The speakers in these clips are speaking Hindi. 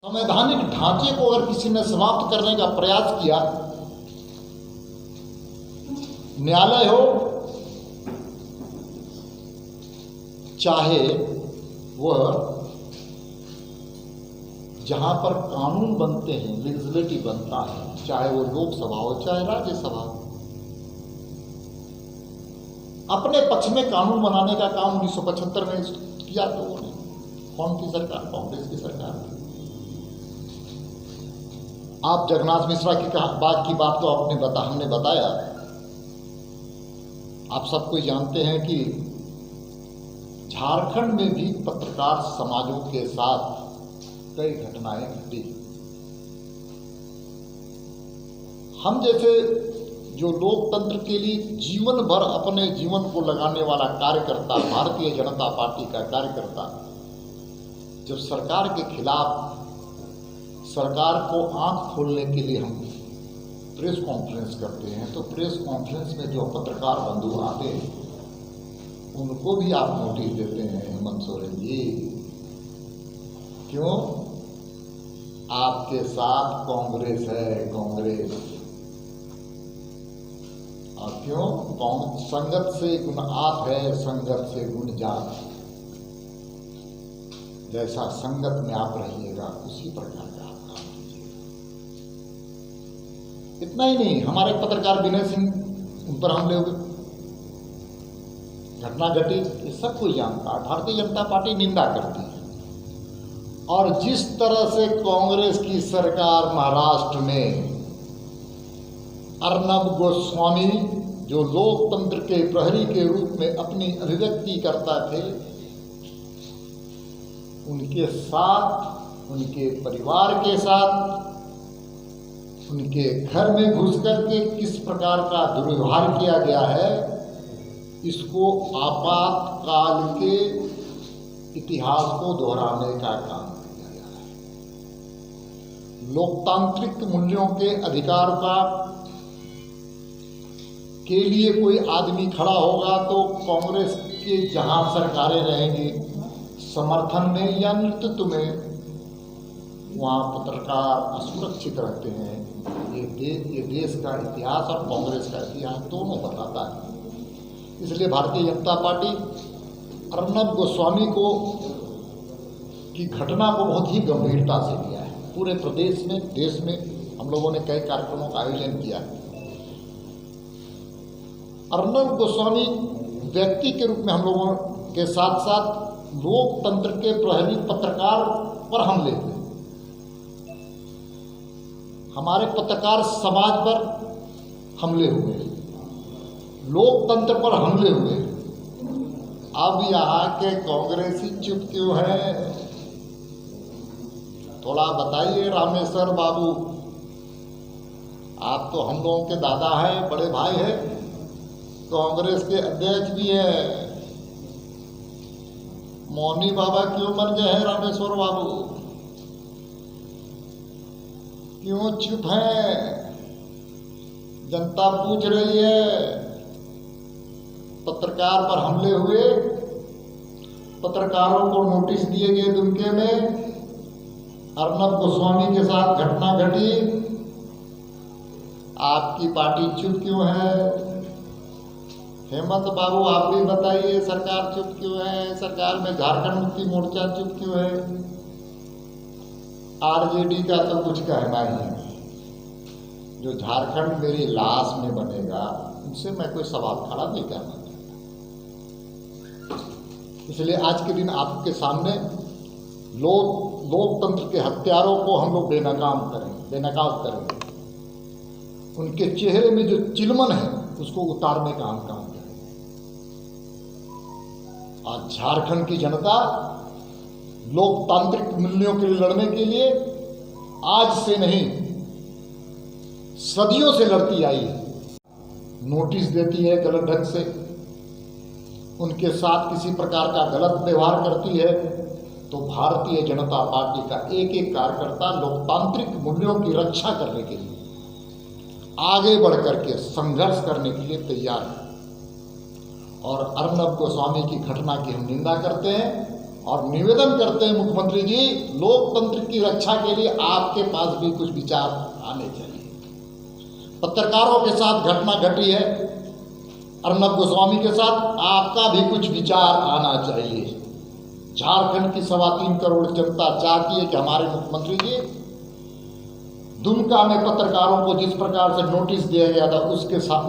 संवैधानिक ढांचे को अगर किसी ने समाप्त करने का प्रयास किया, न्यायालय हो चाहे वह जहां पर कानून बनते हैं, लेजिस्लेटिव बनता है, चाहे वो लोकसभा हो चाहे राज्यसभा, अपने पक्ष में कानून बनाने का काम 1975 में किया तो उन्होंने कौन की सरकार? कांग्रेस की सरकार थी। आप जगन्नाथ मिश्रा की बात तो हमने बताया। आप सब कोई जानते हैं कि झारखंड में भी पत्रकार समाजों के साथ कई घटनाएं घटी। हम जैसे जो लोकतंत्र के लिए जीवन भर अपने जीवन को लगाने वाला कार्यकर्ता, भारतीय जनता पार्टी का कार्यकर्ता, जब सरकार के खिलाफ सरकार को आंख खोलने के लिए हम प्रेस कॉन्फ्रेंस करते हैं, तो प्रेस कॉन्फ्रेंस में जो पत्रकार बंधु आते हैं उनको भी आप नोटिस देते हैं, हेमंत सोरेन जी। क्यों? आपके साथ कांग्रेस है, कांग्रेस। और क्यों? संगत से गुण आप है, संगत से गुण जात। जैसा संगत में आप रहिएगा उसी प्रकार का आप काम कीजिएगा। इतना ही नहीं, हमारे पत्रकार विनय सिंह, उन पर हमले हुए, घटना घटी, ये सब कोई जानता है। भारतीय जनता पार्टी निंदा करती है। और जिस तरह से कांग्रेस की सरकार महाराष्ट्र में अर्नब गोस्वामी, जो लोकतंत्र के प्रहरी के रूप में अपनी अभिव्यक्ति करता थे, उनके साथ, उनके परिवार के साथ, उनके घर में घुस करके किस प्रकार का दुर्व्यवहार किया गया है, इसको आपातकाल के इतिहास को दोहराने का काम किया गया है। लोकतांत्रिक मूल्यों के अधिकार के लिए कोई आदमी खड़ा होगा तो कांग्रेस के जहां सरकारें रहेंगी समर्थन में या नेतृत्व में, वहाँ पत्रकार असुरक्षित रहते हैं। ये देश का इतिहास और कांग्रेस का इतिहास दोनों बताता है। इसलिए भारतीय जनता पार्टी अर्नब गोस्वामी की घटना को बहुत ही गंभीरता से लिया है। पूरे प्रदेश में, देश में हम लोगों ने कई कार्यक्रमों का आयोजन किया है। अर्नब गोस्वामी व्यक्ति के रूप में हम लोगों के साथ साथ लोकतंत्र के प्रहरी पत्रकार पर हमले हुए, हमारे पत्रकार समाज पर हमले हुए, लोकतंत्र पर हमले हुए। अब यहाँ के कांग्रेसी चुप क्यों है? थोड़ा बताइए रामेश्वर बाबू, आप तो हम लोगों के दादा हैं, बड़े भाई हैं, कांग्रेस के अध्यक्ष भी हैं। मौनी बाबा क्यों मर गए हैं? रामेश्वर बाबू क्यों चुप हैं? जनता पूछ रही है। पत्रकार पर हमले हुए, पत्रकारों को नोटिस दिए गए दुमके में, अर्नब गोस्वामी के साथ घटना घटी। आपकी पार्टी चुप क्यों है? हेमंत बाबू आप भी बताइए, सरकार चुप क्यों है? सरकार में झारखंड मुक्ति मोर्चा चुप क्यों है? आरजेडी का तो कुछ कहना ही है। जो झारखंड मेरी लाश में बनेगा, उनसे मैं कोई सवाल खड़ा नहीं करना चाहता। इसलिए आज के दिन आपके सामने लोकतंत्र के हत्यारों को हम लोग बेनकाब करेंगे। उनके चेहरे में जो चिलमन है उसको उतारने का हम काम करेंगे। आज झारखंड की जनता लोकतांत्रिक मूल्यों के लिए लड़ने के लिए आज से नहीं, सदियों से लड़ती आई है। नोटिस देती है गलत ढंग से, उनके साथ किसी प्रकार का गलत व्यवहार करती है, तो भारतीय जनता पार्टी का एक एक कार्यकर्ता लोकतांत्रिक मूल्यों की रक्षा करने के लिए आगे बढ़ करके संघर्ष करने के लिए तैयार है। और अर्नब गोस्वामी की घटना की हम निंदा करते हैं और निवेदन करते हैं मुख्यमंत्री जी, लोकतंत्र की रक्षा के लिए आपके पास भी कुछ विचार आने चाहिए। पत्रकारों के साथ घटना घटी है, अर्नब गोस्वामी के साथ, आपका भी कुछ विचार आना चाहिए। झारखंड की 3.25 करोड़ जनता चाहती है कि हमारे मुख्यमंत्री जी, दुमका में पत्रकारों को जिस प्रकार से नोटिस दिया गया था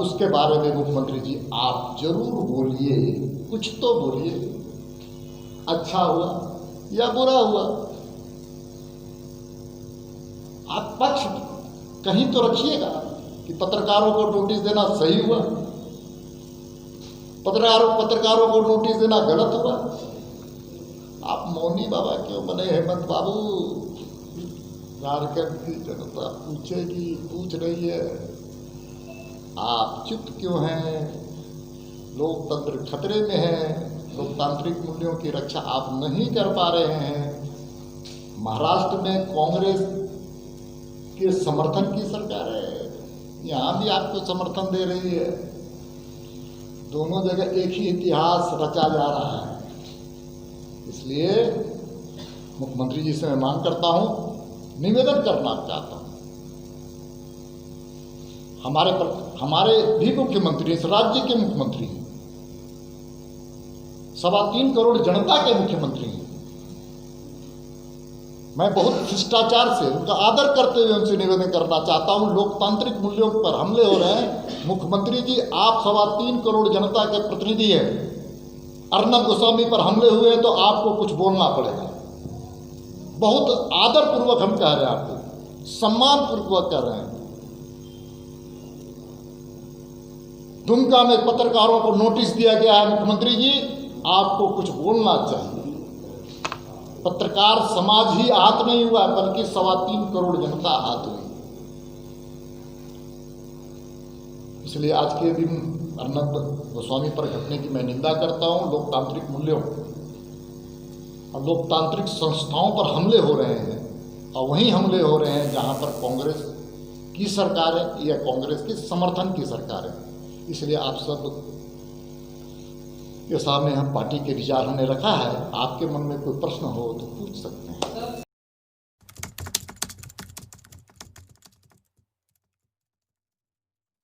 उसके बारे में मुख्यमंत्री जी आप जरूर बोलिए, कुछ तो बोलिए। अच्छा हुआ या बुरा हुआ, आप पक्ष कहीं तो रखिएगा कि पत्रकारों को नोटिस देना सही हुआ, पत्रकारों को नोटिस देना गलत हुआ। आप मौनी बाबा क्यों बने हेमंत बाबू? झारखंड की जनता पूछ रही है, आप चुप क्यों हैं? लोकतंत्र खतरे में है, लोकतांत्रिक मूल्यों की रक्षा आप नहीं कर पा रहे हैं। महाराष्ट्र में कांग्रेस के समर्थन की सरकार है, यहाँ भी आपको समर्थन दे रही है। दोनों जगह एक ही इतिहास रचा जा रहा है। इसलिए मुख्यमंत्री जी से मैं मांग करता हूँ, निवेदन करना चाहता हूँ, हमारे भी मुख्यमंत्री, इस राज्य के मुख्यमंत्री हैं, 3.25 करोड़ जनता के मुख्यमंत्री हैं। मैं बहुत शिष्टाचार से, उनका आदर करते हुए उनसे निवेदन करना चाहता हूं, लोकतांत्रिक मूल्यों पर हमले हो रहे हैं। मुख्यमंत्री जी, आप 3.25 करोड़ जनता के प्रतिनिधि हैं, अर्नब गोस्वामी पर हमले हुए हैं तो आपको कुछ बोलना पड़ेगा। बहुत आदरपूर्वक हम कह रहे हैं, आपको सम्मान पूर्वक कह रहे हैं। दुमका में पत्रकारों को नोटिस दिया गया है, मुख्यमंत्री जी आपको कुछ बोलना चाहिए। पत्रकार समाज ही आहत नहीं हुआ, बल्कि 3.25 करोड़ जनता आहत हुई। इसलिए आज के दिन अर्नब गोस्वामी पर घटने की मैं निंदा करता हूं। लोकतांत्रिक मूल्यों और लोकतांत्रिक संस्थाओं पर हमले हो रहे हैं, और वहीं हमले हो रहे हैं जहां पर कांग्रेस की सरकार है या कांग्रेस के समर्थन की सरकार है। इसलिए आप सब के सामने हम पार्टी के विचार हमने रखा है। आपके मन में कोई प्रश्न हो तो पूछ सकते हैं।